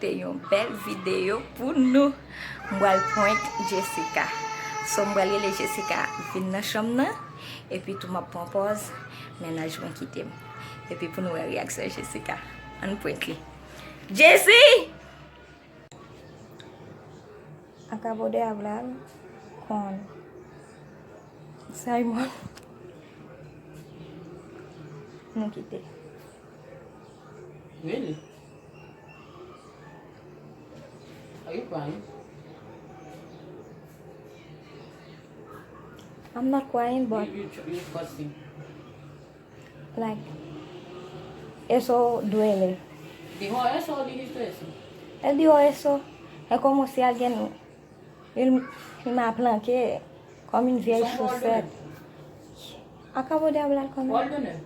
pote yon bel video pour nous. M'bral point Jessica. So m'bral le Jessica vin nan chambre nan et puis tout m'a prend pause. Maintenant je vais quitter. Et puis pour nous réaction Jessica. On point li. Jessie! Acabo de hablar con Simon. No quité. Really? Are you crying? I'm not crying, but You're fussing. like eso duele. ¿Dijo eso o dijiste eso? Él dijo eso, es como si alguien él me aplanqué como une vieille Son chaussette. Acabo de hablar con él. Paul d'honneur.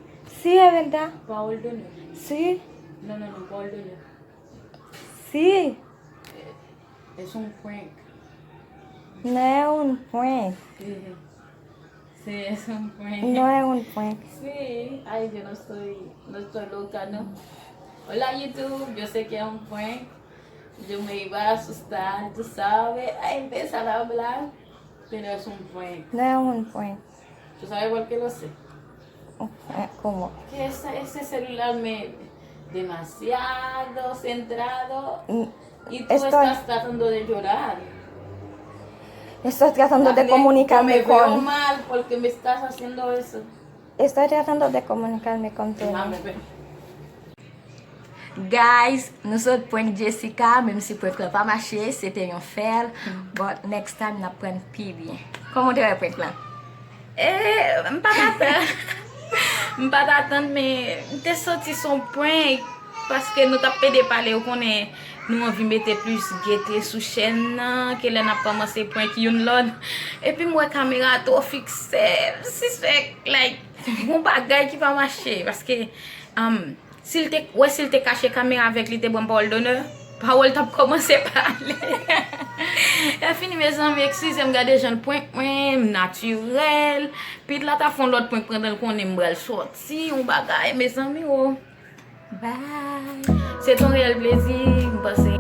Sí, es verdad. Paul d'honneur. Sí, No, Paul d'honneur. sí. Es un prank. No es un prank. Sí, es un prank. No es un prank. Sí, ay, yo no estoy loca, ¿no? Hola YouTube, yo sé que es un prank. Yo me iba a asustar, tú sabes, a empezar a hablar, pero es un prank. No es un prank. ¿Tú sabes por qué lo sé? ¿Cómo? Que ese celular me demasiado centrado y tú estás tratando de llorar. Estoy tratando de Me comunicarme veo con... mal porque me estás haciendo eso. Estoy tratando de comunicarme contigo. Mami, ven. Guys, nous autres point Jessica, même si peut pas marcher, c'était un fail, but next time n'a prendre plus bien. Comment tu vas prendre là? Mpa t'attendre mais t'es sorti son point parce que nous t'a pédé parler ou connaît nous envie mettre plus gaieté sous chaîne nan, que là n'a commencé point qui une l'autre et puis moi caméra trop fixé si c'est like bon bagay qui va marcher parce que s'il te caché caméra avec lui te bon parole d'honneur parole t'a commencé à parler. Et fini mes amis, excusez-moi, regardez jeune point naturel. Puis là t'as fond l'autre point prendre qu'on aime bral sorti, on bagaille mes amis oh. Bye! C'est un réel plaisir, passer